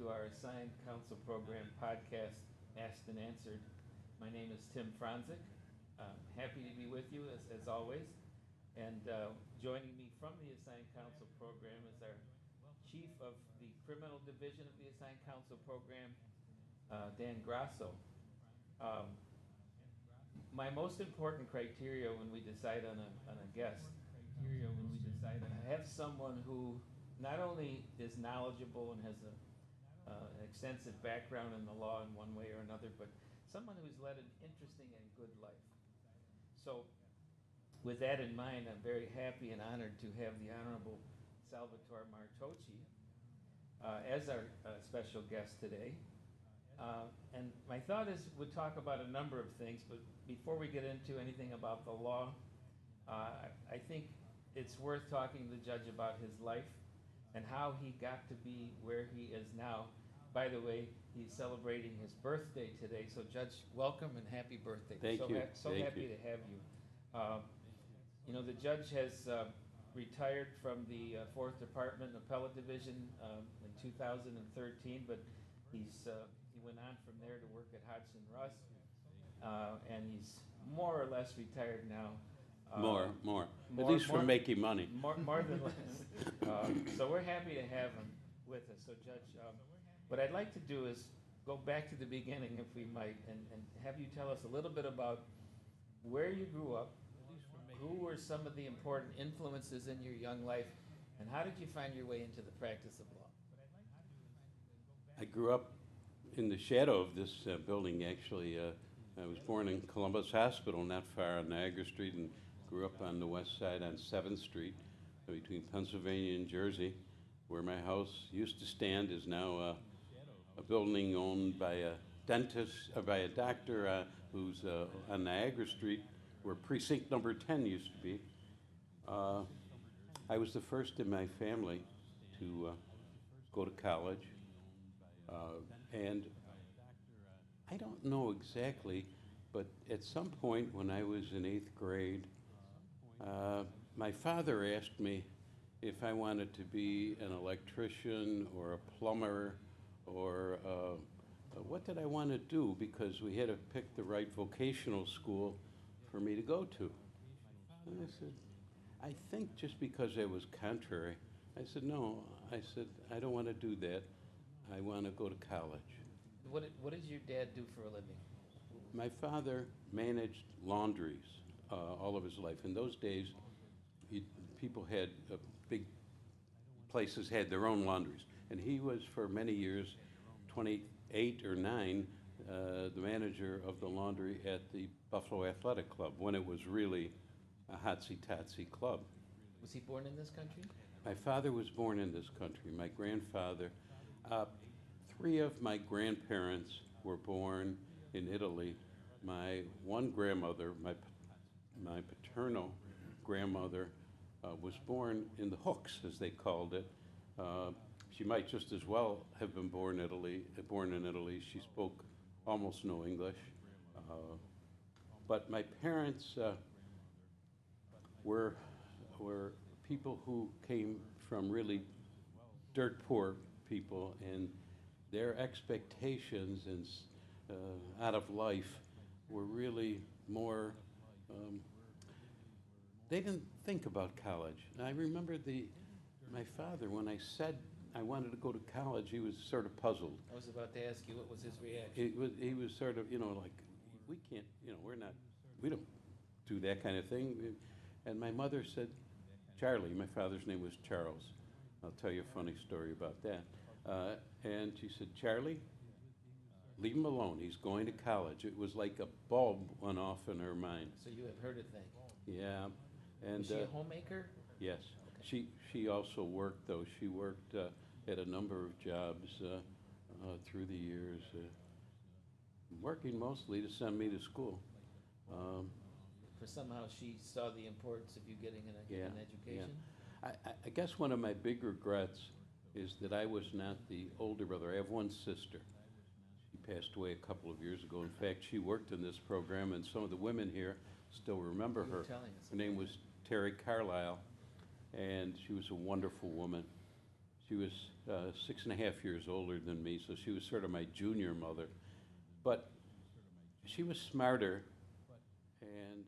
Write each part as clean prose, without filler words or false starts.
to our assigned counsel program podcast, Asked and Answered. My name is Tim Franczyk. Happy to be with you as always. And joining me from the assigned counsel program is our chief of the criminal division of the assigned counsel program, Dan Grasso. My most important criteria when we decide on a guest, have someone who not only is knowledgeable and has an extensive background in the law in one way or another, but someone who's led an interesting and good life. So with that in mind, I'm very happy and honored to have the Honorable Salvatore Martoche as our special guest today. And my thought is we'll talk about a number of things, but before we get into anything about the law, I think it's worth talking to the judge about his life and how he got to be where he is now. By the way, he's celebrating his birthday today, so Judge, welcome and happy birthday. Thank you. So happy to have you. You know, the judge has retired from the 4th Department Appellate Division in 2013, but he went on from there to work at Hodgson Russ, and he's more or less retired now. More. At least from making money. More than less. So we're happy to have him with us. So Judge, what I'd like to do is go back to the beginning, if we might, and have you tell us a little bit about where you grew up, who were some of the important influences in your young life, and how did you find your way into the practice of law? I grew up in the shadow of this building, actually. I was born in Columbus Hospital, not far on Niagara Street, and grew up on the west side on 7th Street, between Pennsylvania and Jersey, where my house used to stand is now a building owned by a dentist, by a doctor who's on Niagara Street, where precinct number 10 used to be. I was the first in my family to go to college, and I don't know exactly, but at some point when I was in 8th grade, my father asked me if I wanted to be an electrician or a plumber or what did I want to do, because we had to pick the right vocational school for me to go to. And I said, I think just because I was contrary, I said, no. I said, I don't want to do that. I want to go to college. What did your dad do for a living? My father managed laundries all of his life. In those days, people had big places had their own laundries, and he was for many years, 28 or 9, the manager of the laundry at the Buffalo Athletic Club when it was really a hotsy-totsy club. Was he born in this country? My father was born in this country. My grandfather, 3 of my grandparents were born in Italy. My one grandmother, my paternal grandmother, was born in the Hooks, as they called it. She might just as well have been born in Italy. She spoke almost no English. But my parents were people who came from really dirt poor people, and their expectations and out of life were really more. They didn't think about college. And I remember my father, when I said I wanted to go to college, he was sort of puzzled. I was about to ask you, what was his reaction? He was sort of, like, we can't, we don't do that kind of thing. And my mother said, Charlie, my father's name was Charles. I'll tell you a funny story about that. And she said, Charlie, leave him alone. He's going to college. It was like a bulb went off in her mind. So you have heard a thing. Yeah. And was she a homemaker? Yes. Okay. She also worked, though. She worked at a number of jobs through the years, working mostly to send me to school. For somehow she saw the importance of you getting an education? Yeah. I guess one of my big regrets is that I was not the older brother. I have one sister. She passed away a couple of years ago. In fact, she worked in this program, and some of the women here still remember her. Her name was Terry Carlisle, and she was a wonderful woman. She was 6.5 years older than me, so she was sort of my junior mother. But she was smarter, and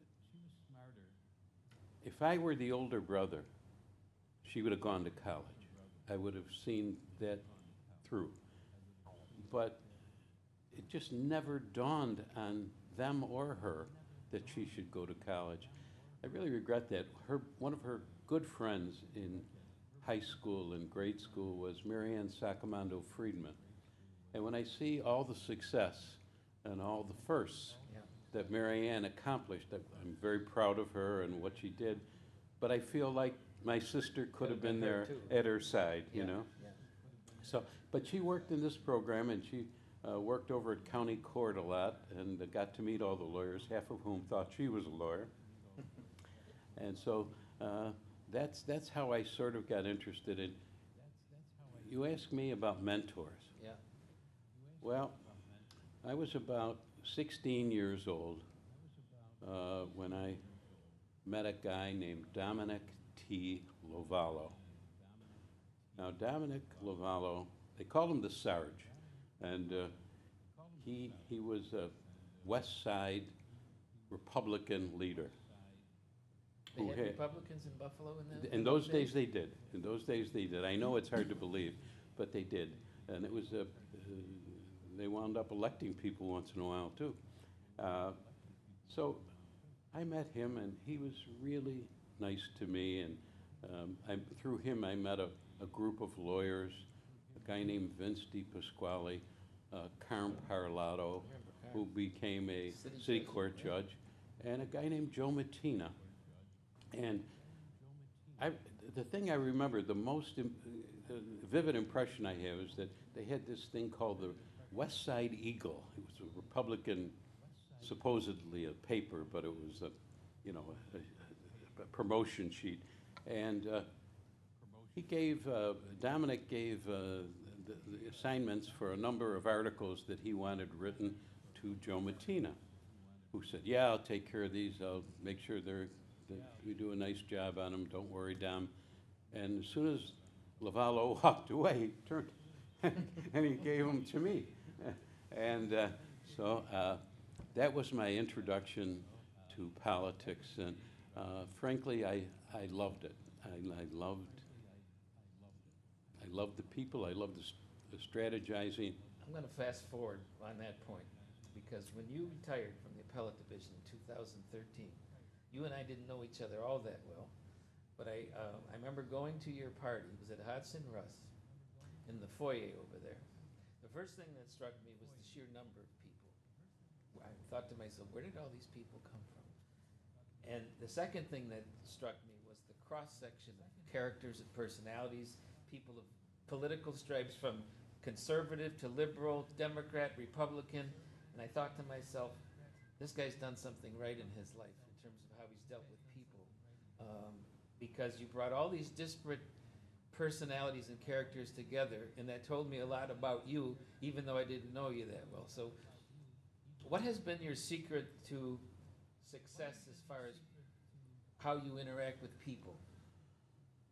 if I were the older brother, she would have gone to college. I would have seen that through. But it just never dawned on them or her that she should go to college. I really regret that. One of her good friends in high school and grade school was Marianne Sacamando Friedman. And when I see all the success and all the firsts that Marianne accomplished, I'm very proud of her and what she did, but I feel like my sister could have been there at her side, you know? Yeah. So, but she worked in this program, and she worked over at county court a lot, and got to meet all the lawyers, half of whom thought she was a lawyer. And so that's how I sort of got interested in. You asked me about mentors. Yeah. Well, I was about 16 years old when I met a guy named Dominic T. Lovallo. Now, Dominic Lovallo, they called him the Sarge, and he was a West Side Republican leader. They had Republicans in Buffalo In those days they did. In those days they did. I know it's hard to believe, but they did. And it was they wound up electing people once in a while too. So I met him, and he was really nice to me. And through him I met a group of lawyers, a guy named Vince DiPasquale, Carm Parlato, who became a city court judge, and a guy named Joe Mattina. And the thing I remember, the most vivid impression I have is that they had this thing called the West Side Eagle. It was a Republican, supposedly a paper, but it was a promotion sheet. And Dominic gave the assignments for a number of articles that he wanted written to Joe Mattina, who said, "Yeah, I'll take care of these. I'll make sure that we do a nice job on them. Don't worry, Dom." And as soon as Lovallo walked away, he turned and he gave them to me. And so that was my introduction to politics. And frankly, I loved it. I loved the people. I loved the strategizing. I'm going to fast forward on that point, because when you retired from the Appellate Division in 2013, you and I didn't know each other all that well, but I remember going to your party. It was at Hodson Russ in the foyer over there. The first thing that struck me was the sheer number of people. I thought to myself, where did all these people come from? And the second thing that struck me was the cross-section of characters and personalities, people of political stripes from conservative to liberal, Democrat, Republican, and I thought to myself, this guy's done something right in his life in terms of how he's dealt with people, because you brought all these disparate personalities and characters together, and that told me a lot about you, even though I didn't know you that well. So what has been your secret to success as far as how you interact with people?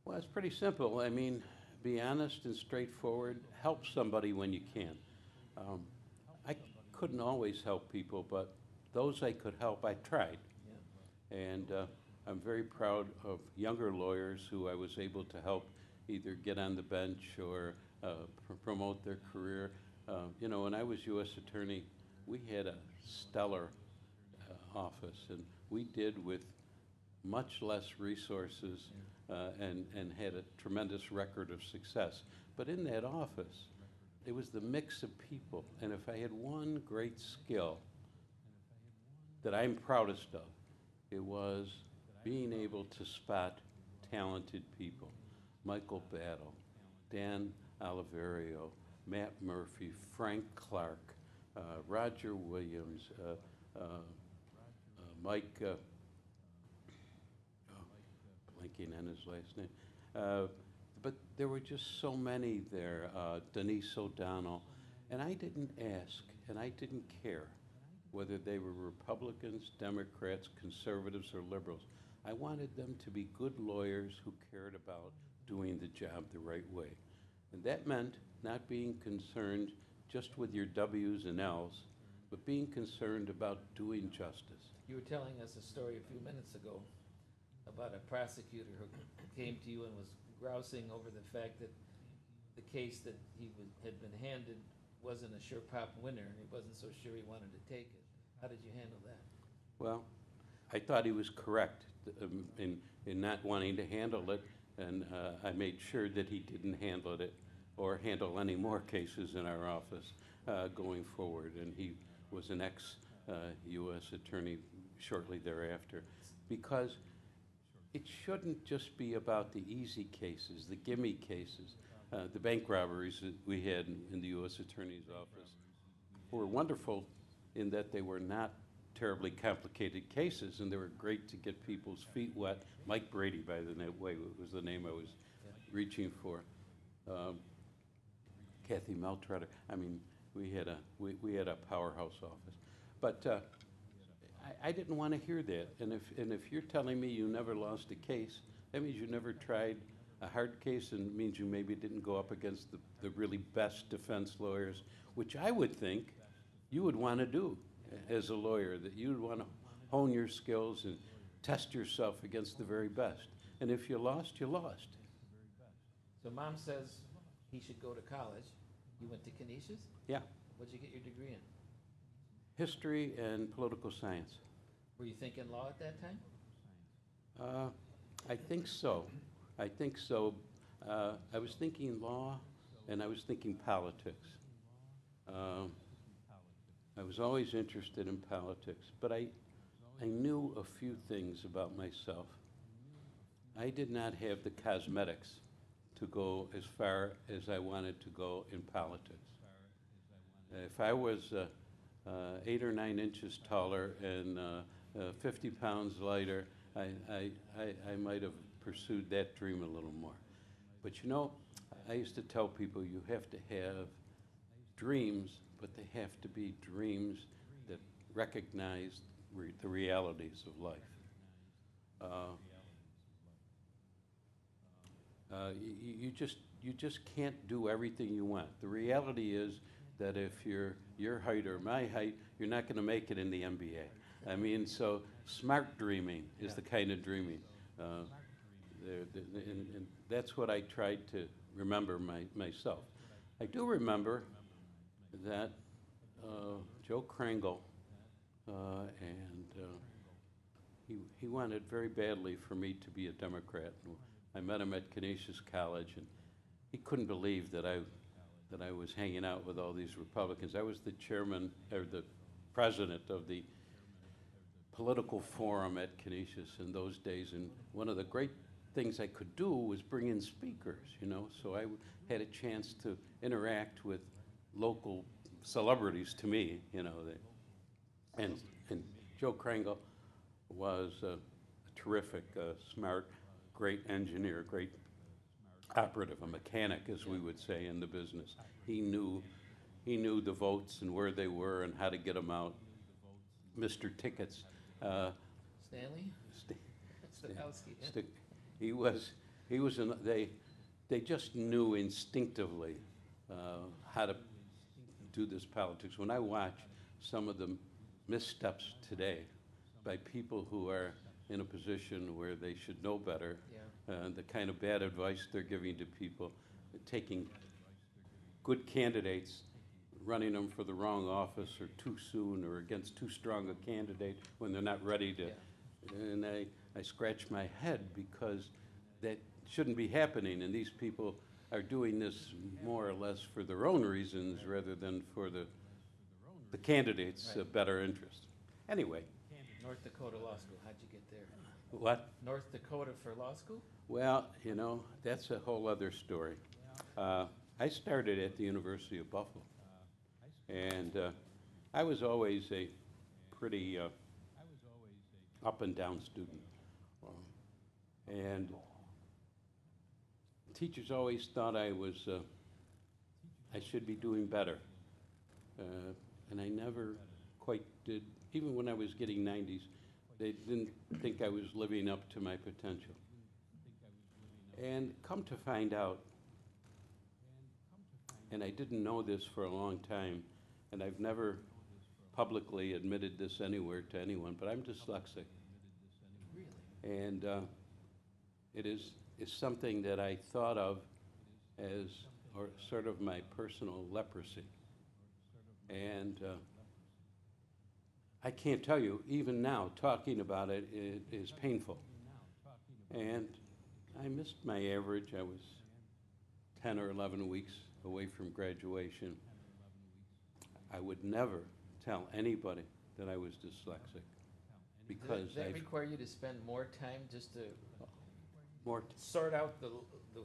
Well, it's pretty simple. I mean, be honest and straightforward. Help somebody when you can. I couldn't always help people, but those I could help, I tried. Yeah. And I'm very proud of younger lawyers who I was able to help either get on the bench or promote their career. When I was U.S. Attorney, we had a stellar office, and we did with much less resources and had a tremendous record of success. But in that office, it was the mix of people. And if I had one great skill that I'm proudest of, it was being able to spot talented people. Michael Battle, Dan Oliverio, Matt Murphy, Frank Clark, Roger Williams, Mike, blanking on his last name. But there were just so many there, Denise O'Donnell. And I didn't ask, and I didn't care whether they were Republicans, Democrats, conservatives, or liberals. I wanted them to be good lawyers who cared about doing the job the right way. And that meant not being concerned just with your W's and L's, but being concerned about doing justice. You were telling us a story a few minutes ago about a prosecutor who came to you and was grousing over the fact that the case that had been handed wasn't a sure pop winner, and he wasn't so sure he wanted to take it. How did you handle that? Well, I thought he was correct in not wanting to handle it, and I made sure that he didn't handle it or handle any more cases in our office going forward. And he was an ex-U.S. attorney shortly thereafter, because it shouldn't just be about the easy cases, the gimme cases. The bank robberies that we had in the U.S. Attorney's Office were wonderful in that they were not terribly complicated cases, and they were great to get people's feet wet. Mike Brady, by the way, was the name I was reaching for. Kathy Meltrutter. I mean, we had a powerhouse office, but I didn't want to hear that. And if you're telling me you never lost a case, that means you never tried a hard case, and means you maybe didn't go up against the really best defense lawyers, which I would think you would want to do as a lawyer, that you would want to hone your skills and test yourself against the very best. And if you lost, you lost. So Mom says he should go to college. You went to Canisius? Yeah. What'd you get your degree in? History and political science. Were you thinking law at that time? I think so. I think so. I was thinking law, and I was thinking politics. I was always interested in politics, but I knew a few things about myself. I did not have the cosmetics to go as far as I wanted to go in politics. If I was 8 or 9 inches taller and 50 pounds lighter, I might have pursued that dream a little more. But you know, I used to tell people you have to have dreams, but they have to be dreams that recognize the realities of life. You just can't do everything you want. The reality is that if you're your height or my height, you're not going to make it in the NBA. I mean, so smart dreaming is the kind of dreaming. And that's what I tried to remember myself. I do remember that Joe Krangle, he wanted very badly for me to be a Democrat. I met him at Canisius College, and he couldn't believe that I was hanging out with all these Republicans. I was the chairman, or the president of the political forum at Canisius in those days, and one of the great things I could do was bring in speakers, you know, so I had a chance to interact with local celebrities to me, you know. And Joe Krangle was a terrific, smart, great engineer, great operative, a mechanic, as we would say in the business. He knew the votes and where they were and how to get them out. Mr. Tickets. Stanley? Stokowski. They just knew instinctively how to do this politics. When I watch some of the missteps today by people who are in a position where they should know better, the kind of bad advice they're giving to people, taking good candidates, running them for the wrong office or too soon or against too strong a candidate when they're not ready to. And I scratch my head because that shouldn't be happening, and these people are doing this more or less for their own reasons rather than for the candidate's better interest. Anyway. North Dakota Law School, how'd you get there? What? North Dakota for law school? Well, you know, that's a whole other story. I started at the University of Buffalo, and I was always a pretty up and down student. And teachers always thought I should be doing better. And I never quite did. Even when I was getting 90s, they didn't think I was living up to my potential. And come to find out, and I didn't know this for a long time, and I've never publicly admitted this anywhere to anyone, but I'm dyslexic. Really? And it is something that I thought of as or sort of my personal leprosy. And I can't tell you, even now, talking about it, it is painful. And I missed my average. I was 10 or 11 weeks away from graduation. I would never tell anybody that I was dyslexic because Does that require you to spend more time just to more sort out the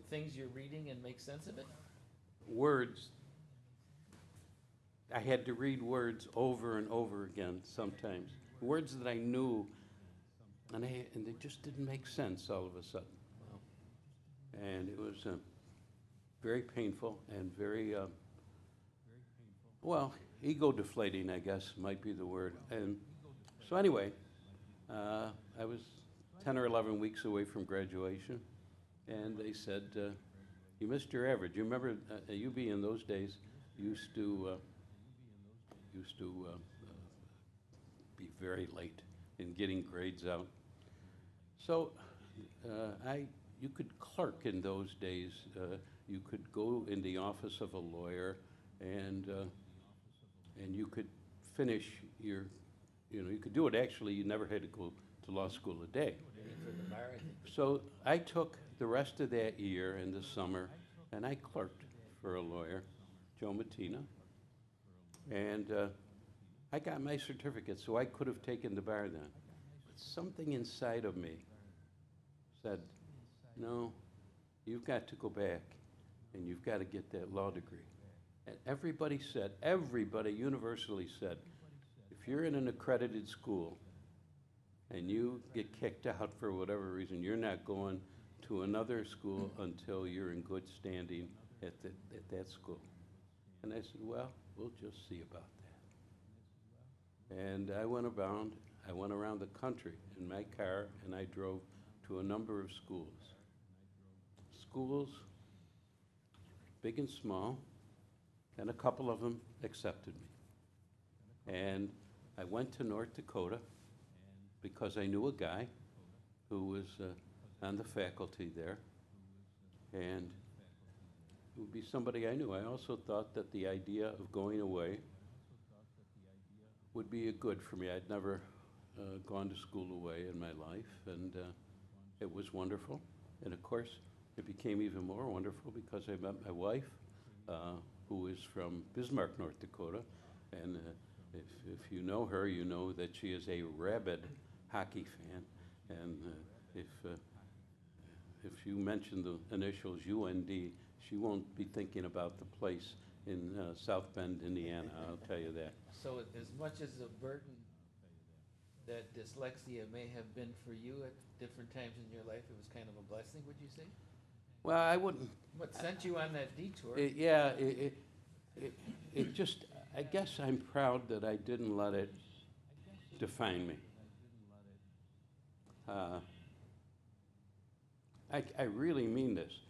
things you're reading and make sense of it? words. I had to read words over and over again sometimes. Words that I knew, and they just didn't make sense all of a sudden. Wow. And it was very painful and very, well, ego deflating, I guess might be the word. And so anyway, I was 10 or 11 weeks away from graduation, and they said, you missed your average. You remember UB in those days used to be very late in getting grades out. So you could clerk in those days. You could go in the office of a lawyer, and you could finish your, you could do it actually. You never had to go to law school a day. So I took the rest of that year in the summer, and I clerked for a lawyer, Joe Mattina, and I got my certificate, so I could have taken the bar then. But something inside of me said, no, you've got to go back, and you've got to get that law degree. And everybody universally said, if you're in an accredited school and you get kicked out for whatever reason, you're not going to another school until you're in good standing at that school. And I said, well, we'll just see about that. And I went around the country in my car, and I drove to a number of schools. Schools, big and small, and a couple of them accepted me. And I went to North Dakota because I knew a guy who was on the faculty there, and it would be somebody I knew. I also thought that the idea of going away would be good for me. I'd never gone to school away in my life, and it was wonderful. And of course, it became even more wonderful because I met my wife, who is from Bismarck, North Dakota, and if you know her, you know that she is a rabid hockey fan, and if you mention the initials UND, she won't be thinking about the place in South Bend, Indiana, I'll tell you that. So as much as a burden that dyslexia may have been for you at different times in your life, it was kind of a blessing, would you say? Well, I wouldn't. What sent you on that detour? It just, I guess I'm proud that I didn't let it define me. I really mean this.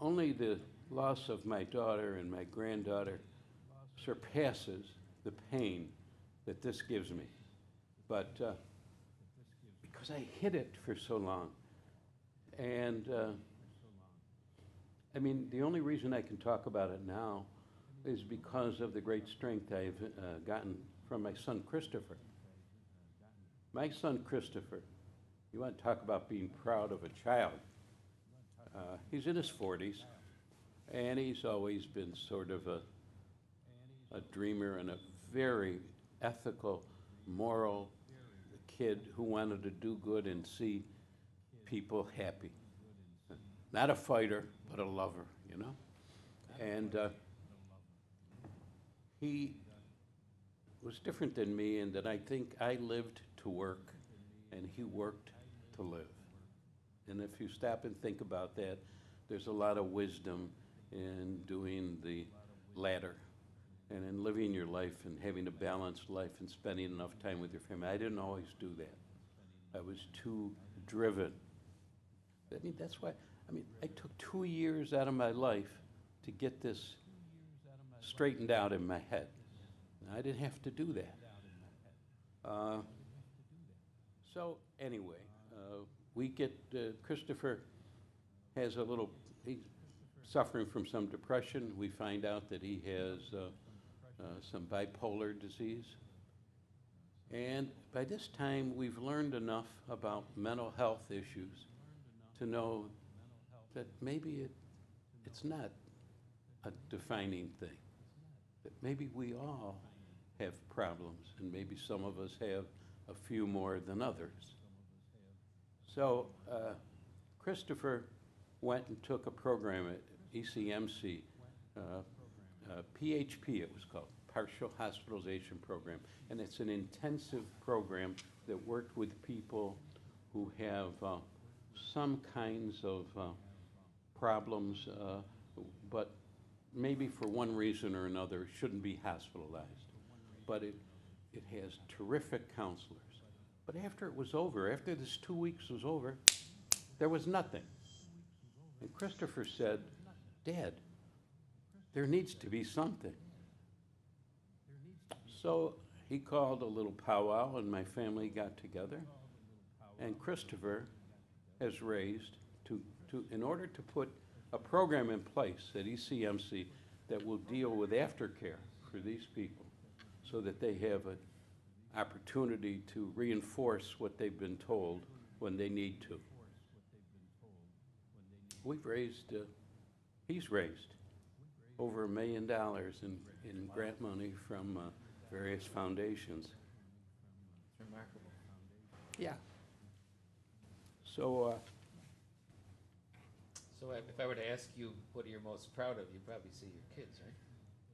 Only the loss of my daughter and my granddaughter surpasses the pain that this gives me. But because I hid it for so long. And I mean, the only reason I can talk about it now is because of the great strength I've gotten from my son, Christopher. My son, Christopher, you want to talk about being proud of a child. He's in his 40s, and he's always been sort of a dreamer and a very ethical, moral kid who wanted to do good and see people happy. Not a fighter, but a lover, you know? And he was different than me in that I think I lived to work and he worked to live. And if you stop and think about that, there's a lot of wisdom in doing the latter and in living your life and having a balanced life and spending enough time with your family. I didn't always do that. I was too driven. I mean, that's why, I took 2 years out of my life to get this straightened out in my head. I didn't have to do that. So anyway, we get, Christopher has he's suffering from some depression. We find out that he has some bipolar disease. And by this time, we've learned enough about mental health issues to know that maybe it's not a defining thing. That maybe we all have problems, and maybe some of us have a few more than others. So Christopher went and took a program at ECMC, PHP it was called, Partial Hospitalization Program. And it's an intensive program that worked with people who have some kinds of problems, but maybe for one reason or another shouldn't be hospitalized. But it has terrific counselors. But after it was over, after this 2 weeks was over, there was nothing. And Christopher said, "Dad, there needs to be something." So he called a little powwow, and my family got together. And Christopher has raised, in order to put a program in place at ECMC that will deal with aftercare for these people so that they have an opportunity to reinforce what they've been told when they need to. He's raised over $1 million in grant money from various foundations. It's remarkable. Yeah. So if I were to ask you, what are you most proud of, you'd probably say your kids, right?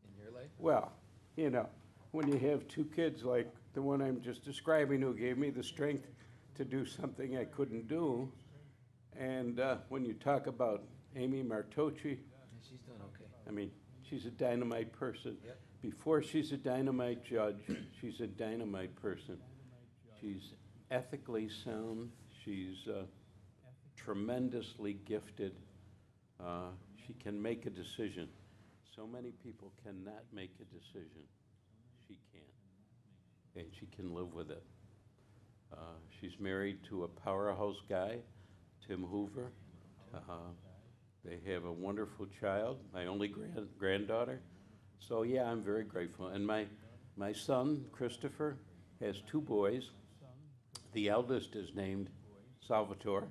In your life? well, you know, when you have two kids like the one I'm just describing who gave me the strength to do something I couldn't do, and when you talk about Amy Martoche, Yeah, she's doing okay. I mean, she's a dynamite person. Yep. Before she's a dynamite judge, she's a dynamite person. She's ethically sound. She's tremendously gifted. She can make a decision. So many people cannot make a decision. She can. And she can live with it. She's married to a powerhouse guy, Tim Hoover. They have a wonderful child, my only granddaughter. So yeah, I'm very grateful. And my son, Christopher, has two boys. The eldest is named Salvatore.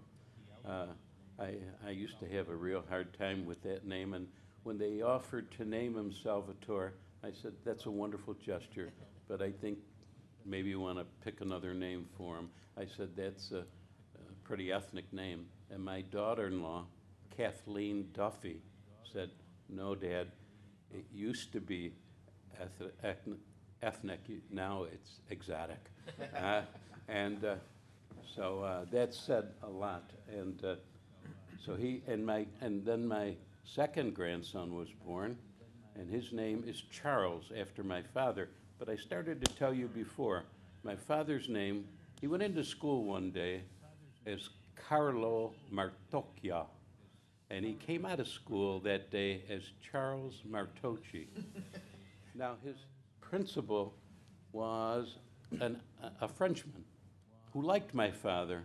I used to have a real hard time with that name, and when they offered to name him Salvatore, I said, that's a wonderful gesture, but I think maybe you want to pick another name for him. I said, that's a pretty ethnic name. And my daughter-in-law, Kathleen Duffy, said, no, Dad, it used to be ethnic, now it's exotic. So that said a lot. And so then my second grandson was born, and his name is Charles, after my father. But I started to tell you before, my father's name, he went into school one day as Carlo Martoche, and he came out of school that day as Charles Martoche. Now, his principal was a Frenchman who liked my father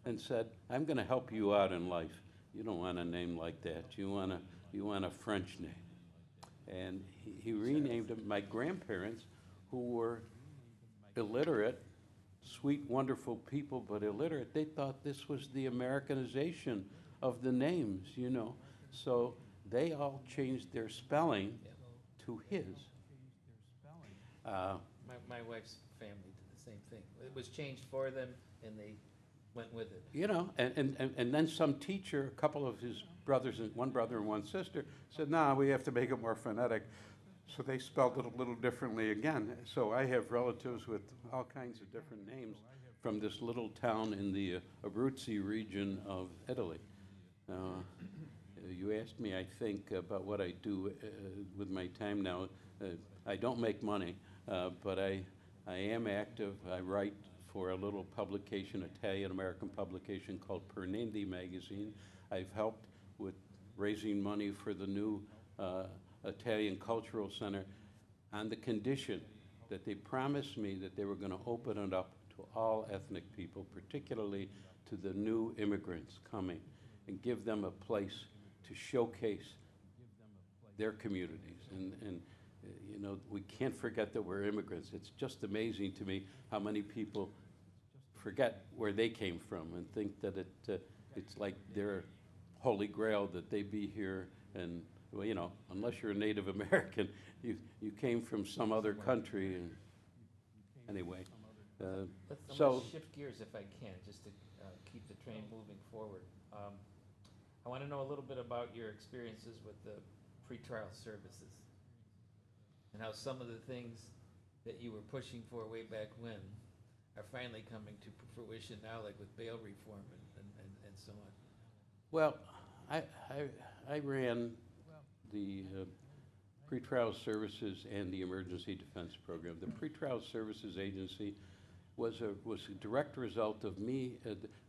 and said, I'm going to help you out in life. You don't want a name like that. You want a French name. And he renamed him. My grandparents, who were illiterate, sweet, wonderful people, but illiterate, they thought this was the Americanization of the names, you know. So they all changed their spelling to his. My wife's family did the same thing. It was changed for them, and they went with it. You know, and then some teacher, a couple of his brothers, one brother and one sister, said, nah, we have to make it more phonetic. So they spelled it a little differently again. So I have relatives with all kinds of different names from this little town in the Abruzzi region of Italy. You asked me, I think, about what I do with my time now. I don't make money, but I am active. I write for a little publication, Italian-American publication called Pernindi magazine. I've helped with raising money for the new Italian Cultural Center on the condition that they promised me that they were going to open it up to all ethnic people, particularly to the new immigrants coming, and give them a place to showcase their communities. And you know, we can't forget that we're immigrants. It's just amazing to me how many people forget where they came from and think that it's like their holy grail that they be here. And well, you know, unless you're a Native American, you came from some other country. And anyway, I'm so gonna shift gears if I can, just to keep the train moving forward. I want to know a little bit about your experiences with the pretrial services and how some of the things that you were pushing for way back when are finally coming to fruition now, like with bail reform and so on. well, I ran the pretrial services and the emergency defense program. The pretrial services agency was a direct result of me.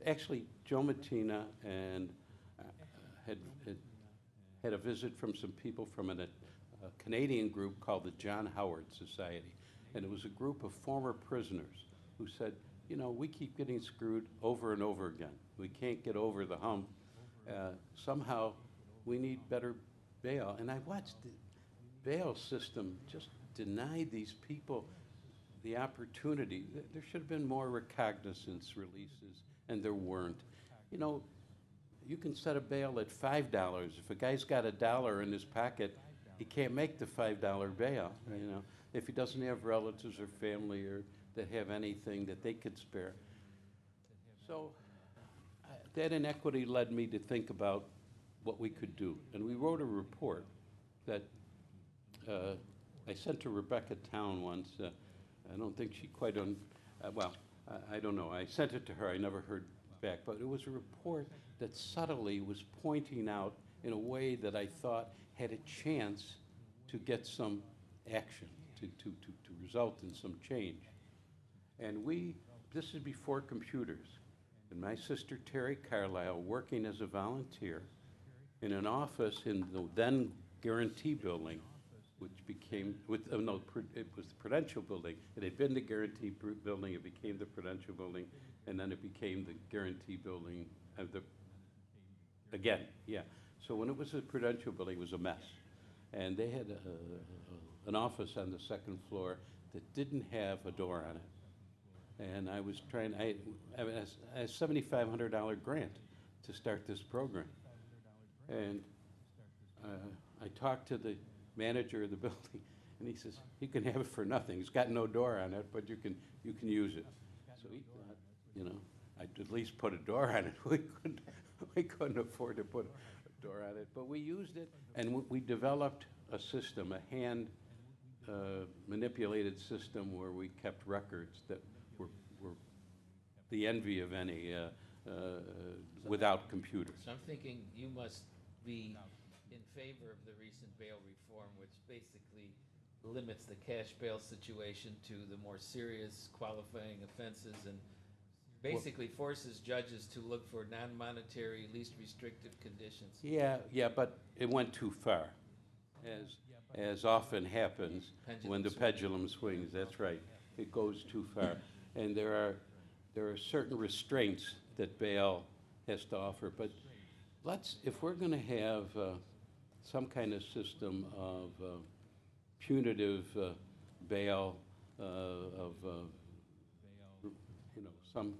Actually, Joe Mattina and had a visit from some people from a Canadian group called the John Howard Society, and it was a group of former prisoners who said, you know, we keep getting screwed over and over again. We can't get over the hump. Somehow, we need better bail. And I watched the bail system just deny these people the opportunity. There should have been more recognizance releases, and there weren't. You know, you can set a bail at $5. If a guy's got $1 in his pocket, he can't make the $5 bail. You know, if he doesn't have relatives or family or that have anything that they could spare. So that inequity led me to think about what we could do, and we wrote a report that I sent to Rebecca Town once. I don't think she quite I don't know. I sent it to her. I never heard back, but it was a report that subtly was pointing out in a way that I thought had a chance to get some action, to result in some change. And this is before computers, and my sister Terry Carlisle, working as a volunteer in an office in the then Guarantee Building, which became, it was the Prudential Building. It had been the Guarantee Building, it became the Prudential Building, and then it became the Guarantee Building, again, yeah. So when it was the Prudential Building, it was a mess. And they had an office on the second floor that didn't have a door on it. And I was trying, I had a $7,500 grant to start this program. And I talked to the manager of the building, and he says, you can have it for nothing. It's got no door on it, but you can use it. So he thought, you know, I'd at least put a door on it. We couldn't afford to put a door on it, but we used it, and we developed a system, a hand manipulated system where we kept records that were the envy of any without computers. So I'm thinking you must be in favor of the recent bail reform, which basically limits the cash bail situation to the more serious qualifying offenses and basically forces judges to look for non-monetary, least restrictive conditions. Yeah, but it went too far, as often happens when the pendulum swings. That's right. It goes too far, and there are certain restraints that bail has to offer. But if we're going to have some kind of system of punitive bail, some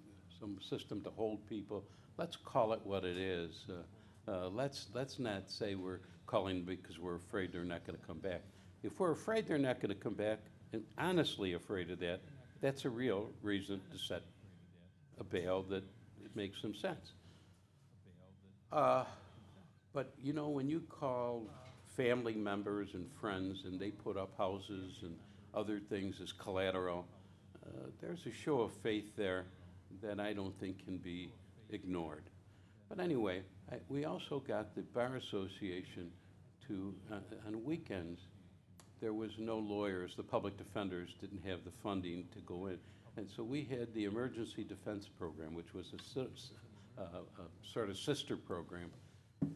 system to hold people, let's call it what it is. Let's not say we're calling because we're afraid they're not going to come back. If we're afraid they're not going to come back, and honestly afraid of that, that's a real reason to set a bail that it makes some sense. But you know, when you call family members and friends and they put up houses and other things as collateral, there's a show of faith there that I don't think can be ignored. But anyway, we also got the Bar Association to, on weekends, there was no lawyers. The public defenders didn't have the funding to go in. And so we had the Emergency Defense Program, which was a sort of sister program.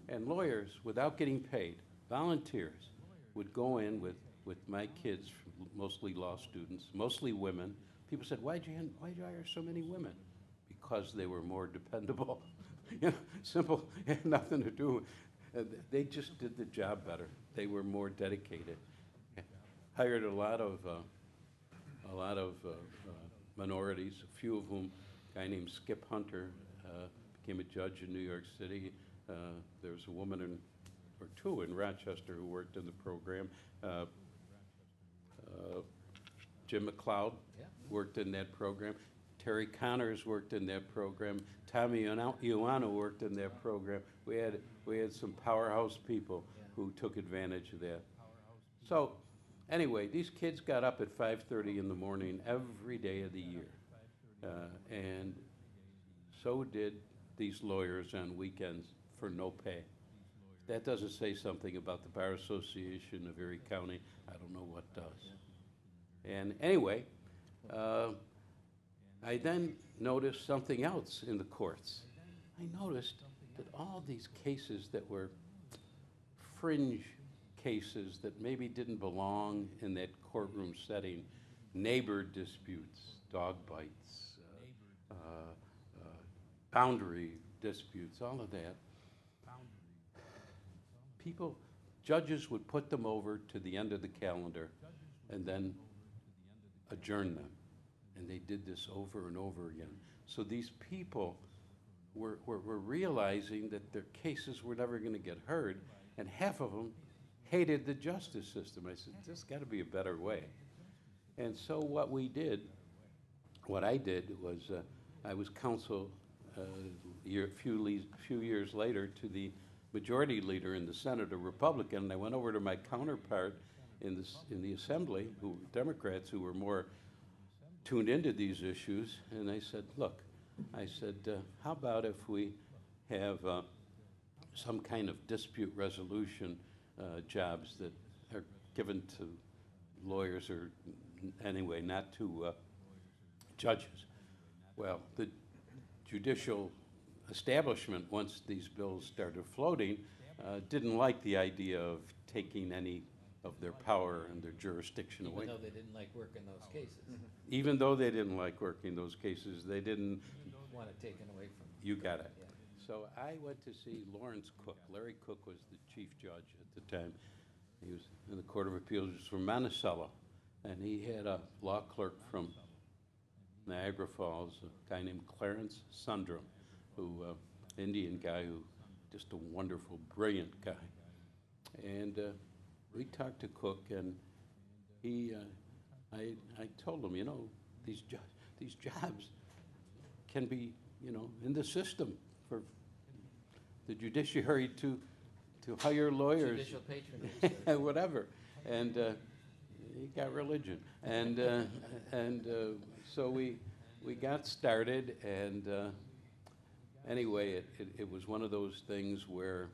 And lawyers, without getting paid, volunteers, would go in with my kids, mostly law students, mostly women. People said, why'd you hire so many women? Because they were more dependable. You know, simple, had nothing to do. They just did the job better. They were more dedicated. Hired a lot of minorities, a few of whom, a guy named Skip Hunter, became a judge in New York City. There was a woman or two in Rochester who worked in the program. Jim McLeod worked in that program. Terry Connors worked in that program. Tommy Ioano worked in that program. We had some powerhouse people who took advantage of that. So anyway, these kids got up at 5:30 in the morning every day of the year. And so did these lawyers on weekends for no pay. That doesn't say something about the Bar Association of Erie County. I don't know what does. And anyway, I then noticed something else in the courts. I noticed that all these cases that were fringe cases that maybe didn't belong in that courtroom setting, neighbor disputes, dog bites, boundary disputes, all of that, judges would put them over to the end of the calendar and then adjourn them. And they did this over and over again. So these people were realizing that their cases were never going to get heard, and half of them hated the justice system. I said, there's got to be a better way. And so what I did was I was counsel a few years later to the majority leader in the Senate, a Republican, and I went over to my counterpart in the Assembly, Democrats who were more tuned into these issues, and I said, look, how about if we have some kind of dispute resolution jobs that are given to lawyers, or anyway, not to judges. Well, the judicial establishment, once these bills started floating, didn't like the idea of taking any of their power and their jurisdiction away. Even though they didn't like working those cases. Even though they didn't like working those cases, they didn't want it taken away from them. You got it. Yeah. So I went to see Lawrence Cook. Larry Cook was the chief judge at the time. He was in the Court of Appeals. He was from Monticello. And he had a law clerk from Niagara Falls, a guy named Clarence Sundram, Indian guy who, just a wonderful, brilliant guy. And we talked to Cook, and I told him, these jobs can be, in the system for the judiciary to hire lawyers. Judicial patronage. Whatever. And he got religion. And so we got started, and anyway, it was one of those things where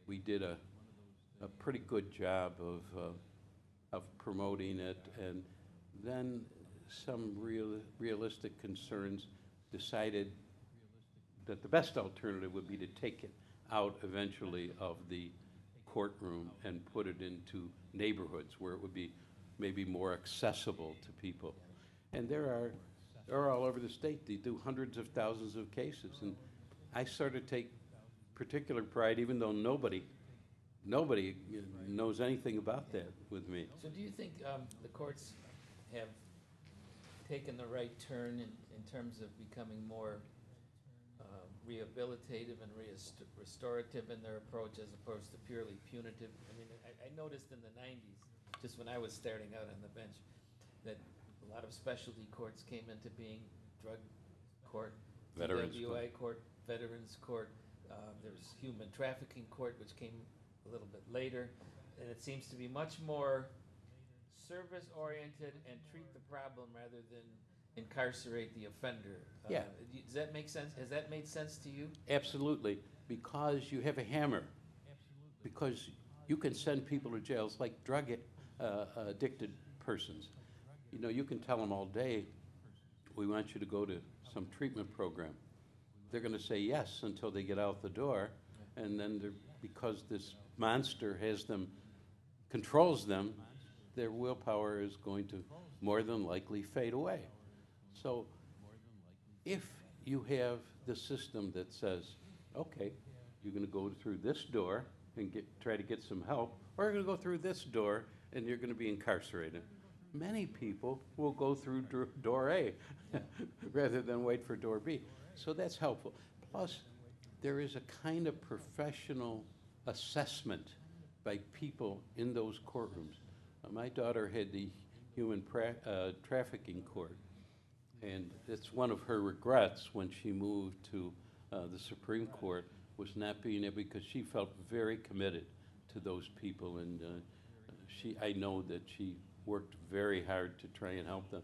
we did a pretty good job of promoting it, and then some realistic concerns decided that the best alternative would be to take it out eventually of the courtroom and put it into neighborhoods where it would be maybe more accessible to people. And they're all over the state. They do hundreds of thousands of cases, and I sort of take particular pride, even though nobody knows anything about that with me. So do you think the courts have taken the right turn in terms of becoming more rehabilitative and restorative in their approach as opposed to purely punitive? I mean, I noticed in the 90s, just when I was starting out on the bench, that a lot of specialty courts came into being: drug court, Veterans DWI court, veterans court. There's human trafficking court, which came a little bit later, and it seems to be much more service-oriented and treat the problem rather than incarcerate the offender. Yeah. Does that make sense? Has that made sense to you? Absolutely, because you have a hammer. Because you can send people to jails like drug addicted persons. You can tell them all day, we want you to go to some treatment program. They're going to say yes until they get out the door, and then because this monster has them controls them, their willpower is going to more than likely fade away. So if you have the system that says, okay, you're going to go through this door and try to get some help, or you're going to go through this door and you're going to be incarcerated. Many people will go through door A rather than wait for door B. So that's helpful. Plus, there is a kind of professional assessment by people in those courtrooms. My daughter had the human trafficking court, and it's one of her regrets when she moved to the Supreme Court was not being able, because she felt very committed to those people, and I know that she worked very hard to try and help them.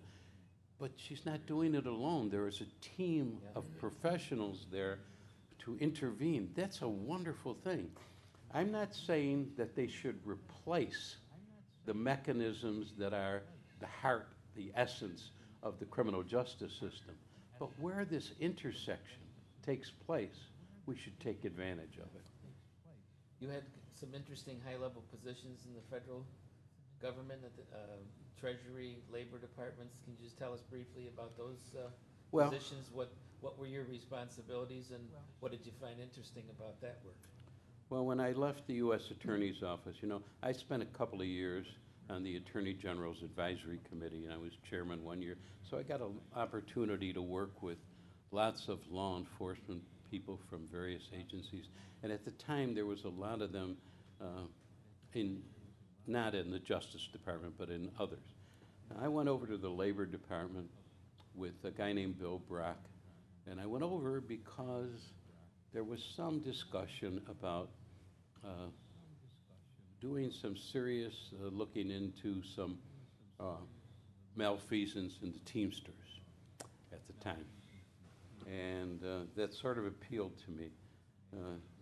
But she's not doing it alone. There is a team of professionals there to intervene. That's a wonderful thing. I'm not saying that they should replace the mechanisms that are the heart, the essence of the criminal justice system. But where this intersection takes place, we should take advantage of it. You had some interesting high-level positions in the federal government, at the Treasury, Labor Departments. Can you just tell us briefly about those positions? What were your responsibilities, and what did you find interesting about that work? Well, when I left the U.S. Attorney's Office, I spent a couple of years on the Attorney General's Advisory Committee, and I was chairman 1 year. So I got an opportunity to work with lots of law enforcement people from various agencies. And at the time, there was a lot of them not in the Justice Department, but in others. I went over to the Labor Department with a guy named Bill Brock, and I went over because there was some discussion about doing some serious looking into some malfeasance in the Teamsters at the time. And that sort of appealed to me.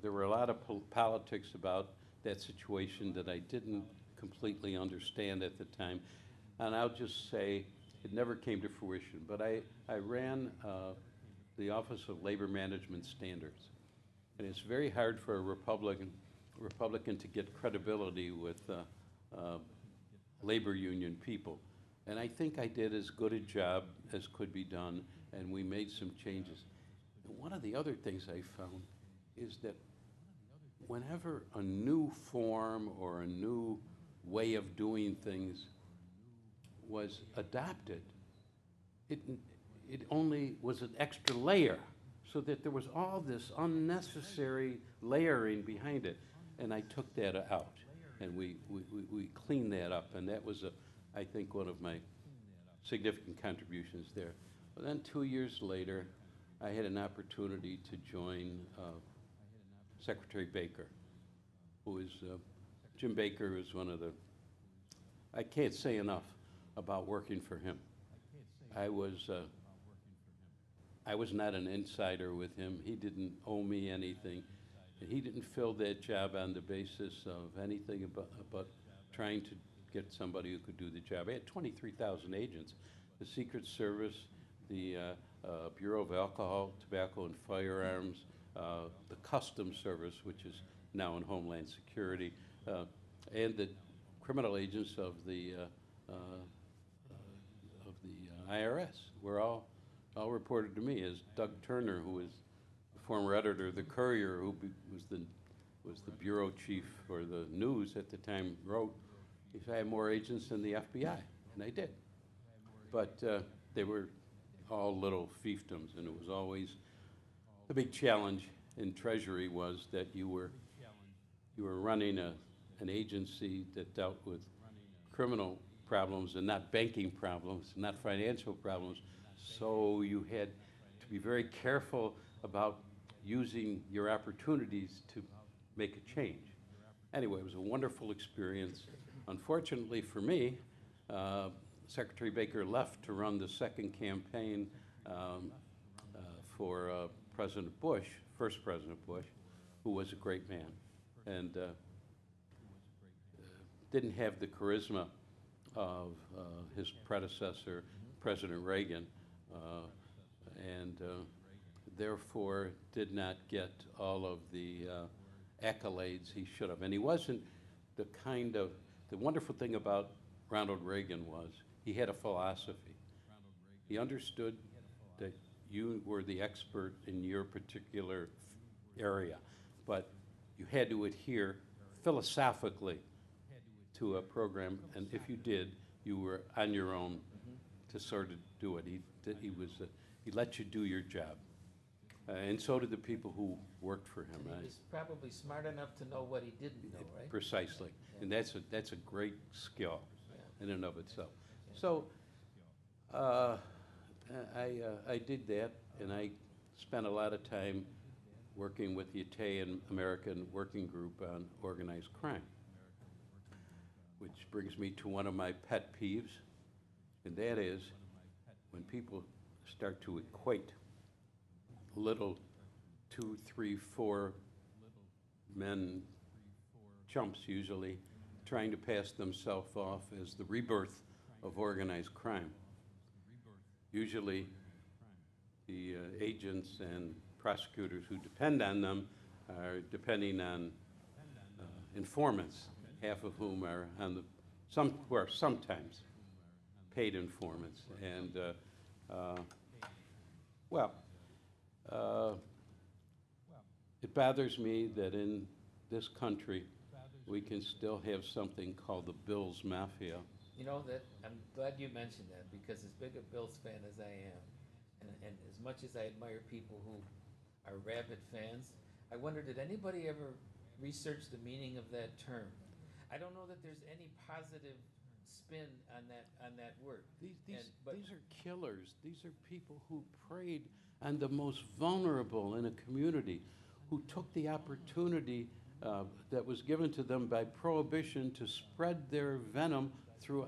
There were a lot of politics about that situation that I didn't completely understand at the time. And I'll just say it never came to fruition. But I ran the Office of Labor Management Standards. And it's very hard for a Republican to get credibility with labor union people. And I think I did as good a job as could be done, and we made some changes. And one of the other things I found is that whenever a new form or a new way of doing things was adopted, it only was an extra layer, so that there was all this unnecessary layering behind it. And I took that out, and we cleaned that up, and that was, I think, one of my significant contributions there. But then 2 years later, I had an opportunity to join Secretary Baker, who is, Jim Baker is one of the, I can't say enough about working for him. I was not an insider with him. He didn't owe me anything. He didn't fill that job on the basis of anything but trying to get somebody who could do the job. I had 23,000 agents. The Secret Service, the Bureau of Alcohol, Tobacco, and Firearms, the Customs Service, which is now in Homeland Security, and the criminal agents of the IRS were all reported to me, as Doug Turner, who was the former editor of the Courier, who was the bureau chief for the news at the time, wrote, he said, I have more agents than the FBI, and I did. But they were all little fiefdoms, and it was always the big challenge in Treasury was that you were running an agency that dealt with criminal problems and not banking problems, not financial problems. So you had to be very careful about using your opportunities to make a change. Anyway, it was a wonderful experience. Unfortunately for me, Secretary Baker left to run the second campaign for President Bush, first President Bush, who was a great man, and didn't have the charisma of his predecessor, President Reagan, and therefore did not get all of the accolades he should have. And he wasn't the kind of the wonderful thing about Ronald Reagan was he had a philosophy. He understood that you were the expert in your particular area, but you had to adhere philosophically to a program, and if you did, you were on your own to sort of do it. He let you do your job, and so did the people who worked for him. And he was probably smart enough to know what he didn't know, right? Precisely, and that's a great skill in and of itself. So I did that, and I spent a lot of time working with the Italian American Working Group on organized crime, which brings me to one of my pet peeves, and that is when people start to equate little 2, 3, 4 men, chumps usually, trying to pass themselves off as the rebirth of organized crime. Usually the agents and prosecutors who depend on them are depending on informants, half of whom are on who are sometimes paid informants. And it bothers me that in this country we can still have something called the Bills Mafia. You know, that I'm glad you mentioned that, because as big a Bills fan as I am, and as much as I admire people who are rabid fans, I wonder, did anybody ever research the meaning of that term? I don't know that there's any positive spin on that word. These are killers. These are people who preyed on the most vulnerable in a community, who took the opportunity that was given to them by prohibition to spread their venom through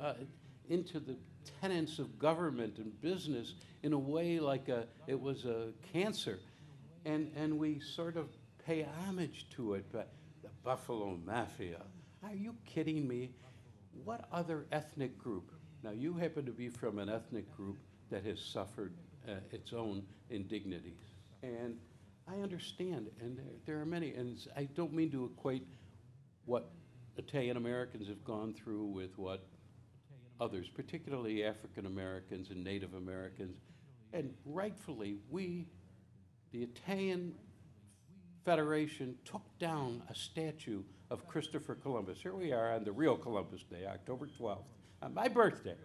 into the tenets of government and business in a way like it was a cancer. And we sort of pay homage to it, but the Buffalo Mafia. Are you kidding me? What other ethnic group? Now, you happen to be from an ethnic group that has suffered its own indignities. And I understand, and there are many, and I don't mean to equate what Italian Americans have gone through with what others, particularly African Americans and Native Americans, and rightfully, the Italian Federation took down a statue of Christopher Columbus. Here we are on the real Columbus Day, October 12th, on my birthday.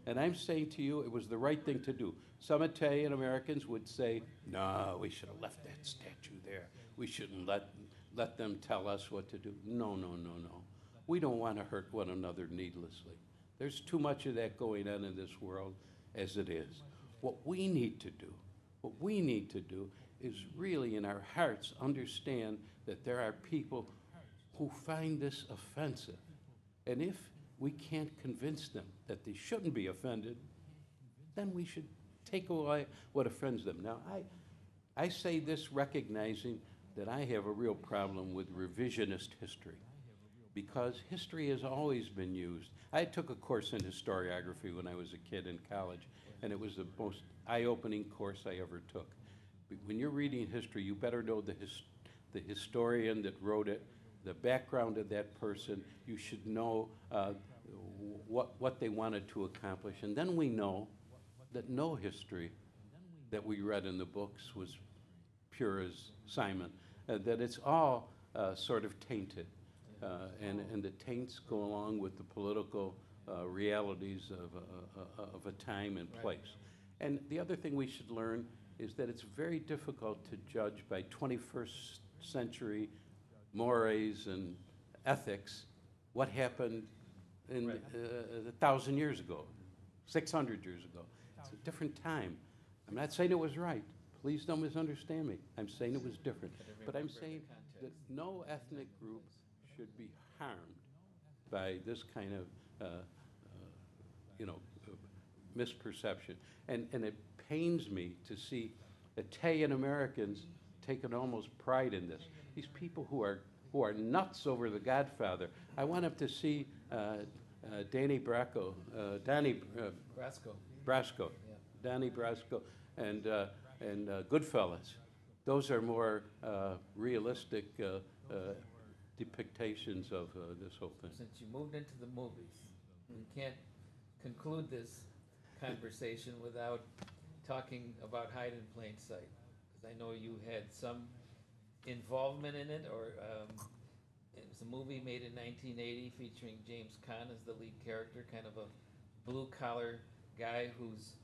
And I'm saying to you, it was the right thing to do. Some Italian Americans would say, no, we should have left that statue there. We shouldn't let them tell us what to do. No, no, no, no. We don't want to hurt one another needlessly. There's too much of that going on in this world as it is. What we need to do is really in our hearts understand that there are people who find this offensive. And if we can't convince them that they shouldn't be offended, then we should take away what offends them. Now, I say this recognizing that I have a real problem with revisionist history, because history has always been used. I took a course in historiography when I was a kid in college, and it was the most eye-opening course I ever took. When you're reading history, you better know the historian that wrote it, the background of that person. You should know what they wanted to accomplish. And then we know that no history that we read in the books was pure as Simon, that it's all sort of tainted. And the taints go along with the political realities of a time and place. Right. And the other thing we should learn is that it's very difficult to judge by 21st century mores and ethics what happened in 1,000 years ago, 600 years ago. It's a different time. I'm not saying it was right. Please don't misunderstand me. I'm saying it was different. But I'm saying that no ethnic group should be harmed by this kind of, misperception. And it pains me to see Italian Americans taking almost pride in this. These people who are nuts over The Godfather. I want them to see Donnie Brasco, and Goodfellas. Those are more realistic depictions of this whole thing. Since you moved into the movies, we can't conclude this conversation without talking about Hide in Plain Sight. Because I know you had some involvement in it, or it was a movie made in 1980 featuring James Caan as the lead character, kind of a blue-collar guy who's,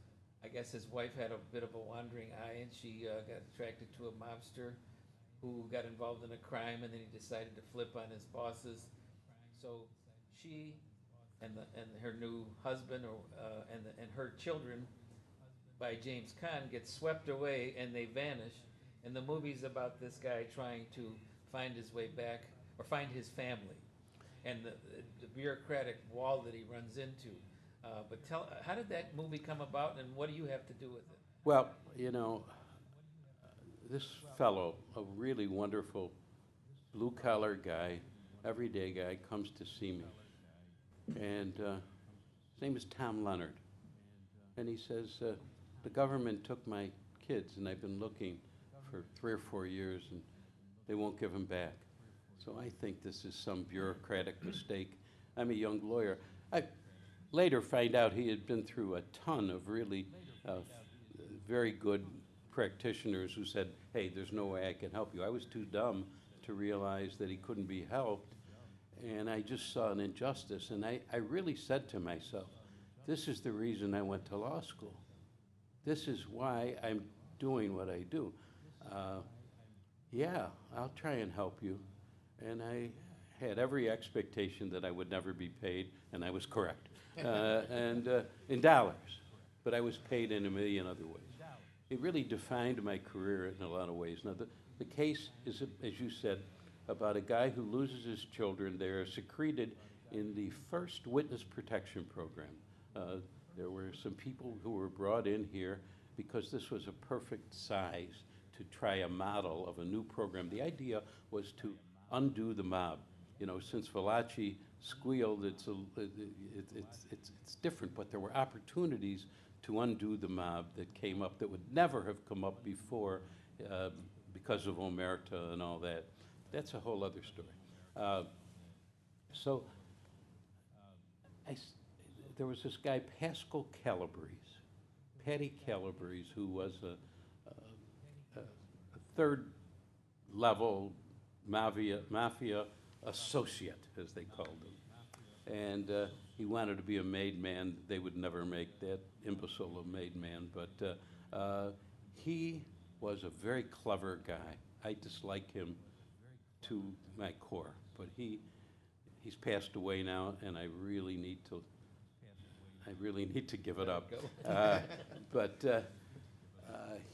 I guess his wife had a bit of a wandering eye, and she got attracted to a mobster who got involved in a crime, and then he decided to flip on his bosses. So she and her new husband, and her children, by James Caan, get swept away, and they vanish. And the movie's about this guy trying to find his way back, or find his family, and the bureaucratic wall that he runs into. But how did that movie come about, and what do you have to do with it? Well, you know, this fellow, a really wonderful blue-collar guy, everyday guy, comes to see me. And his name is Tom Leonard. And he says, the government took my kids, and I've been looking for 3 or 4 years, and they won't give them back. So I think this is some bureaucratic mistake. I'm a young lawyer. I later find out he had been through a ton of really very good practitioners who said, hey, there's no way I can help you. I was too dumb to realize that he couldn't be helped, and I just saw an injustice. And I really said to myself, this is the reason I went to law school. This is why I'm doing what I do. Yeah, I'll try and help you. And I had every expectation that I would never be paid, and I was correct. And in dollars, but I was paid in a million other ways. It really defined my career in a lot of ways. Now, the case is, as you said, about a guy who loses his children. They are secreted in the first witness protection program. There were some people who were brought in here because this was a perfect size to try a model of a new program. The idea was to undo the mob. You know, since Valachi squealed, it's different, but there were opportunities to undo the mob that came up that would never have come up before because of Omerta and all that. That's a whole other story. There was this guy, Pascal Calabrese, Patty Calabrese, who was a third-level mafia associate, as they called him. And he wanted to be a made man. They would never make that imbecile a made man. But he was a very clever guy. I dislike him to my core. But he's passed away now, and I really need to give it up. But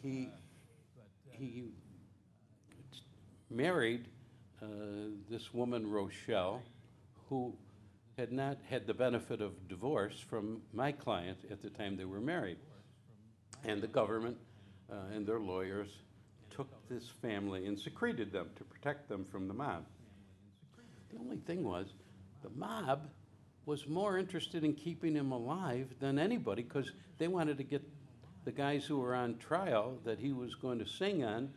he married this woman, Rochelle, who had not had the benefit of divorce from my client at the time they were married. And the government and their lawyers took this family and secreted them to protect them from the mob. The only thing was, the mob was more interested in keeping him alive than anybody, because they wanted to get the guys who were on trial that he was going to sing on,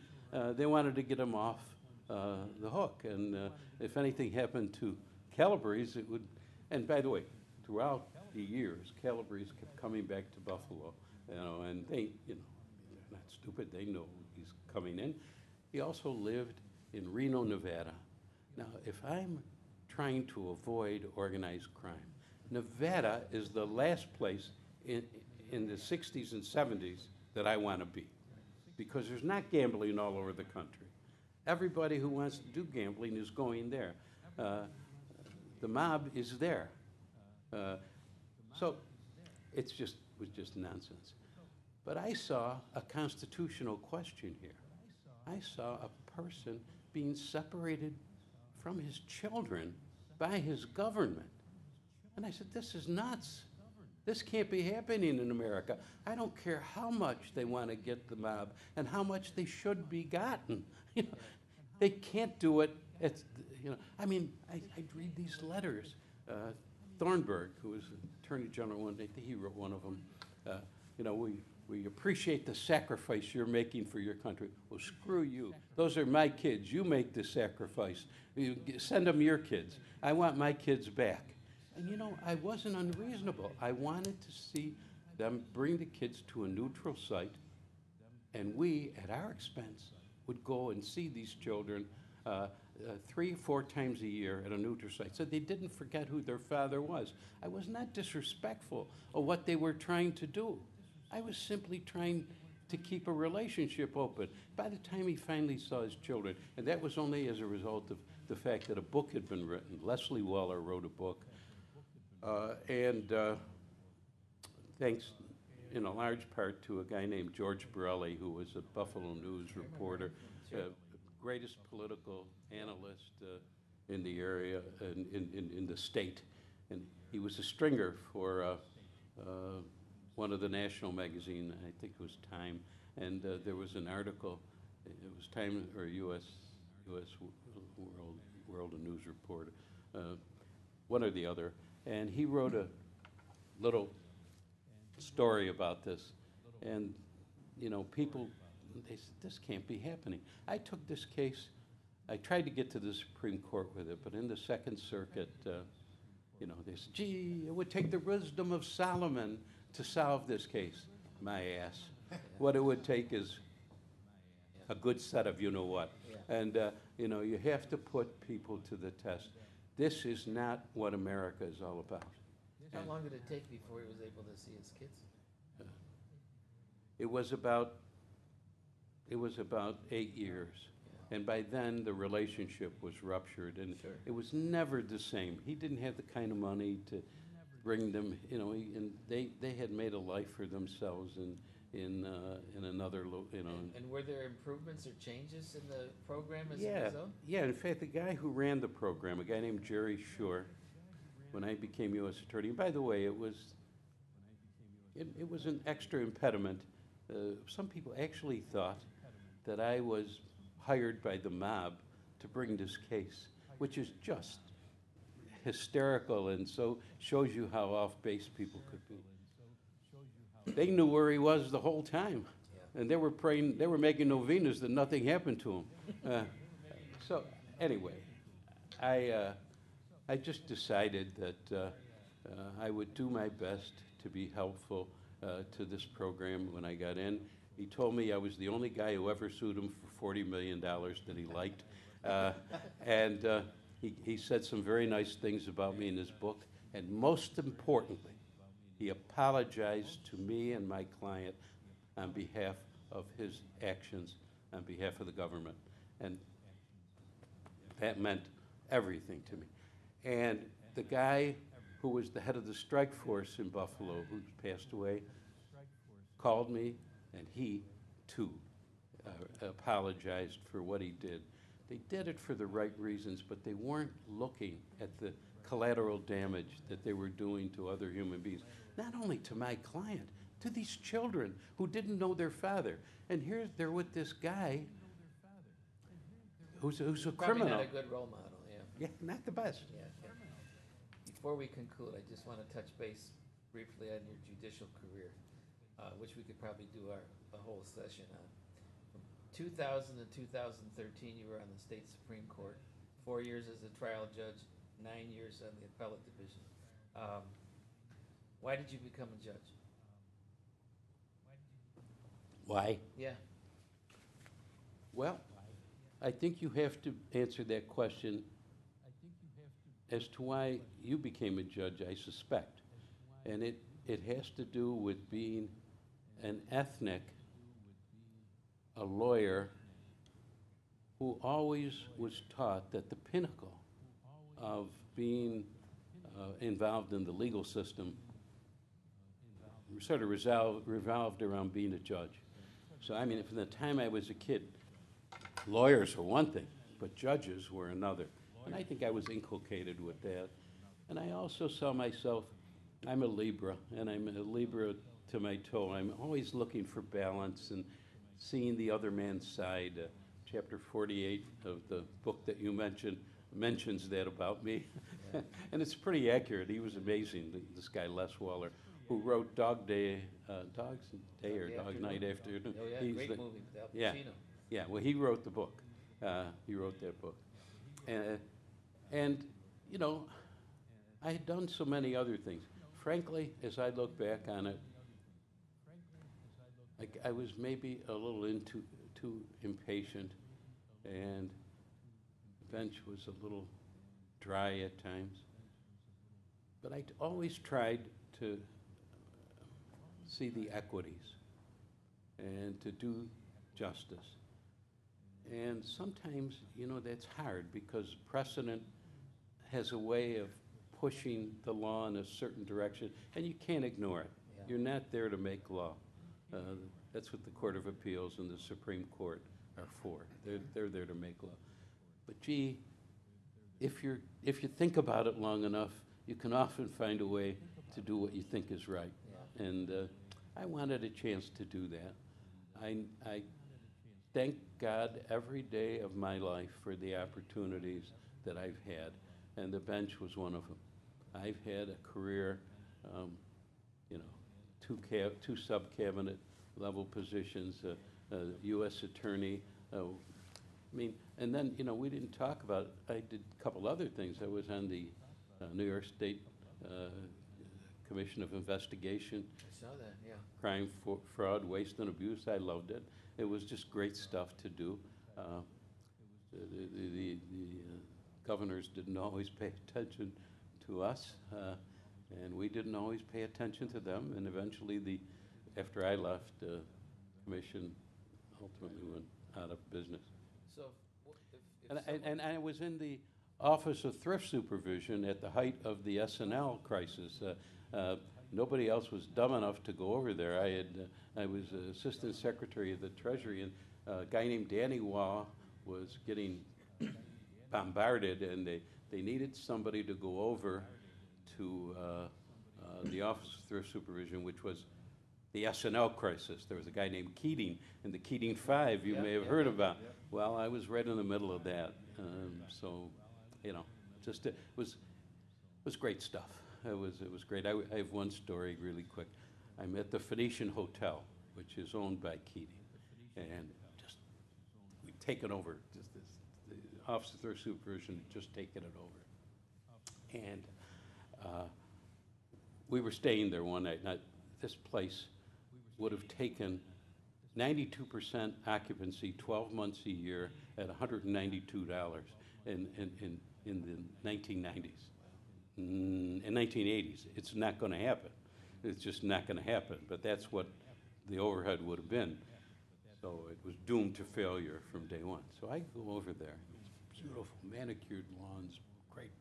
they wanted to get him off the hook. And if anything happened to Calabrese, it would. And by the way, throughout the years, Calabrese kept coming back to Buffalo, and they, they're not stupid. They know he's coming in. He also lived in Reno, Nevada. Now, if I'm trying to avoid organized crime, Nevada is the last place in the 60s and 70s that I want to be, because there's not gambling all over the country. Everybody who wants to do gambling is going there. The mob is there. So it was just nonsense. But I saw a constitutional question here. I saw a person being separated from his children by his government. And I said, this is nuts. This can't be happening in America. I don't care how much they want to get the mob and how much they should be gotten. They can't do it. I'd read these letters. Thornburg, who was Attorney General one day, he wrote one of them. We appreciate the sacrifice you're making for your country. Well, screw you. Those are my kids. You make the sacrifice. Send them your kids. I want my kids back. And you know, I wasn't unreasonable. I wanted to see them bring the kids to a neutral site, and we, at our expense, would go and see these children 3 or 4 times a year at a neutral site, so they didn't forget who their father was. I was not disrespectful of what they were trying to do. I was simply trying to keep a relationship open. By the time he finally saw his children, and that was only as a result of the fact that a book had been written. Leslie Waller wrote a book, thanks in a large part to a guy named George Borelli, who was a Buffalo News reporter, greatest political analyst in the area, in the state. And he was a stringer for one of the national magazines, I think it was Time, and there was an article, it was Time or U.S. World News Report, one or the other, and he wrote a little story about this, and you know, people, they said, this can't be happening. I took this case, I tried to get to the Supreme Court with it, but in the Second Circuit, you know, they said, gee, it would take the wisdom of Solomon to solve this case. My ass. What it would take is a good set of you-know-what. Yeah. And, you know, you have to put people to the test. This is not what America is all about. How long did it take before he was able to see his kids? It was about 8 years. Yeah. And by then, the relationship was ruptured, and sure. It was never the same. He didn't have the kind of money to bring them, you know, and they had made a life for themselves in another, you know. And were there improvements or changes in the program as a result? Yeah, in fact, the guy who ran the program, a guy named Jerry Shore, when I became U.S. Attorney, and by the way, it was an extra impediment. Some people actually thought that I was hired by the mob to bring this case, which is just hysterical, and so shows you how off base people could be. They knew where he was the whole time, and they were praying, they were making novenas that nothing happened to him. So anyway, I just decided that I would do my best to be helpful to this program when I got in. He told me I was the only guy who ever sued him for $40 million that he liked. And he said some very nice things about me in his book. And most importantly, he apologized to me and my client on behalf of his actions, on behalf of the government. And that meant everything to me. And the guy who was the head of the strike force in Buffalo, who's passed away, called me, and he, too, apologized for what he did. They did it for the right reasons, but they weren't looking at the collateral damage that they were doing to other human beings. Not only to my client, to these children who didn't know their father. And here they're with this guy who's a criminal. Probably not a good role model, yeah. Yeah, not the best. Yeah. Before we conclude, I just want to touch base briefly on your judicial career, which we could probably do a whole session on. From 2000 to 2013, you were on the state Supreme Court, 4 years as a trial judge, 9 years on the Appellate Division. Why did you become a judge? Why? Yeah. Well, I think you have to answer that question as to why you became a judge, I suspect. And it has to do with being an ethnic, a lawyer who always was taught that the pinnacle of being involved in the legal system sort of revolved around being a judge. So, I mean, from the time I was a kid, lawyers were one thing, but judges were another. And I think I was inculcated with that. And I also saw myself, I'm a Libra, and I'm a Libra to my toe. I'm always looking for balance and seeing the other man's side. Chapter 48 of the book that you mentioned mentions that about me. Yeah. And it's pretty accurate. He was amazing, this guy Les Waller. who wrote Dog Day, Dog's Day or Dog Dog Afternoon. Night Afternoon. Oh, yeah, He's great the- movie with Al Yeah. Pacino. Yeah, well, he wrote the book. He wrote that book. And, you know, I had done so many other things. Frankly, as I look back on it, I was maybe a little too impatient, and the bench was a little dry at times. But I always tried to see the equities and to do justice. And sometimes, you know, that's hard because precedent has a way of pushing the law in a certain direction, and you can't ignore it. Yeah. You're not there to make law. That's what the Court of Appeals and the Supreme Court are for. They're there to make law. But gee, if you think about it long enough, you can often find a way to do what you think is right. Yeah. And I wanted a chance to do that. I thank God every day of my life for the opportunities that I've had, and the bench was one of them. I've had a career, you know, two sub-cabinet level positions, U.S. attorney. I mean, and then, you know, we didn't talk about, I did a couple other things. I was on the New York State Commission of Investigation. I saw that, yeah. Crime, fraud, waste, and abuse. I loved it. It was just great stuff to do. The governors didn't always pay attention to us, and we didn't always pay attention to them. And eventually, after I left, the commission ultimately went out of business. So, if And I was in the Office of Thrift Supervision at the height of the S&L crisis. Nobody else was dumb enough to go over there. I was Assistant Secretary of the Treasury, and a guy named Danny Waugh was getting bombarded, and they needed somebody to go over to the Office of Thrift Supervision, which was the S&L crisis. There was a guy named Keating, and the Keating Five you may have heard about. Well, I was right in the middle of that. So, you know, just it was great stuff. It was great. I have one story really quick. I'm at the Phoenician Hotel, which is owned by Keating, and just we'd taken over. Just this, the Office of Thrift Supervision had just taken it over, and we were staying there one night. Now, this place would have taken 92% occupancy, 12 months a year, at $192 in the 1990s. In 1980s, it's not going to happen. It's just not going to happen. But that's what the overhead would have been. So it was doomed to failure from day one. So I go over there. It's beautiful, manicured lawns, great.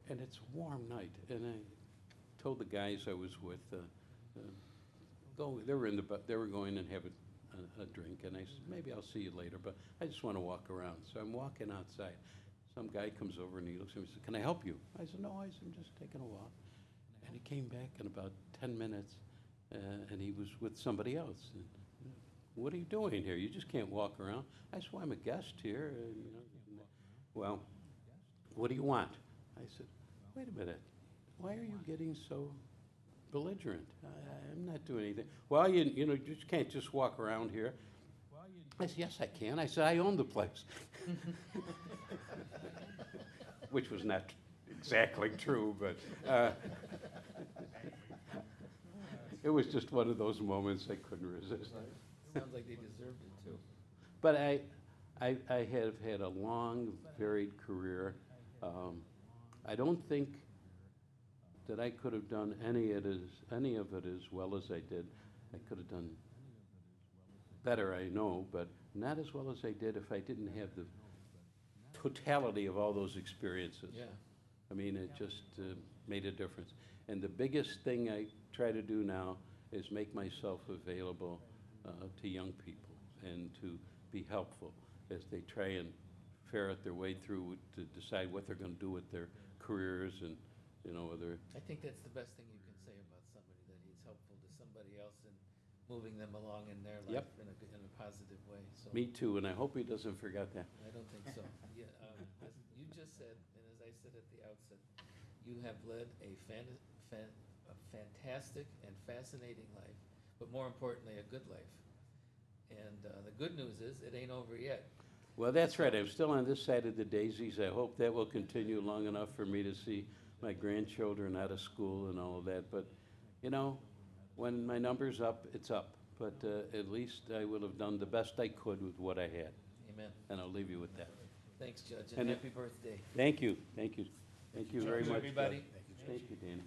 And it's a warm night. And I told the guys I was with, go. They were going and have a drink. And I said, maybe I'll see you later. But I just want to walk around. So I'm walking outside. Some guy comes over and he looks at me and says, "Can I help you?" I said, "No, I'm just taking a walk." And he came back in about 10 minutes, and he was with somebody else. And, "What are you doing here? You just can't walk around." I said, "Well, I'm a guest here. You know." "Well, what do you want?" I said, "Wait a minute. Why are you getting so belligerent? I'm not doing anything." "Well, you know, you just can't just walk around here." I said, "Yes, I can." I said, "I own the place." Which was not exactly true, but it was just one of those moments I couldn't resist. Sounds like they deserved it too. But I have had a long, varied career. I don't think that I could have done any of it as well as I did. I could have done better, I know, but not as well as I did if I didn't have the totality of all those experiences. Yeah. I mean, it just made a difference. And the biggest thing I try to do now is make myself available to young people and to be helpful as they try and ferret their way through to decide what they're going to do with their careers and, you know, whether. I think that's the best thing you can say about somebody, that he's helpful to somebody else and moving them along in their life in a positive way. So Me too, and I hope he doesn't forget that. I don't think so. Yeah, as you just said, and as I said at the outset, you have led a a fantastic and fascinating life, but more importantly, a good life. And the good news is, it ain't over yet. Well, that's right. I'm still on this side of the daisies. I hope that will continue long enough for me to see my grandchildren out of school and all of that. But, you know, when my number's up, it's up. But at least I will have done the best I could with what I had. Amen. And I'll leave you with that. Thanks, Judge, And and happy birthday. Thank you. Thank you. Thank you very Thank you, much. everybody. Thank you, Danny.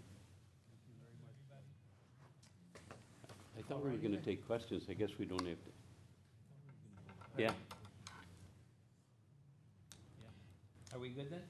I thought we were going to take questions. I guess we don't have to. Yeah. Are we good then?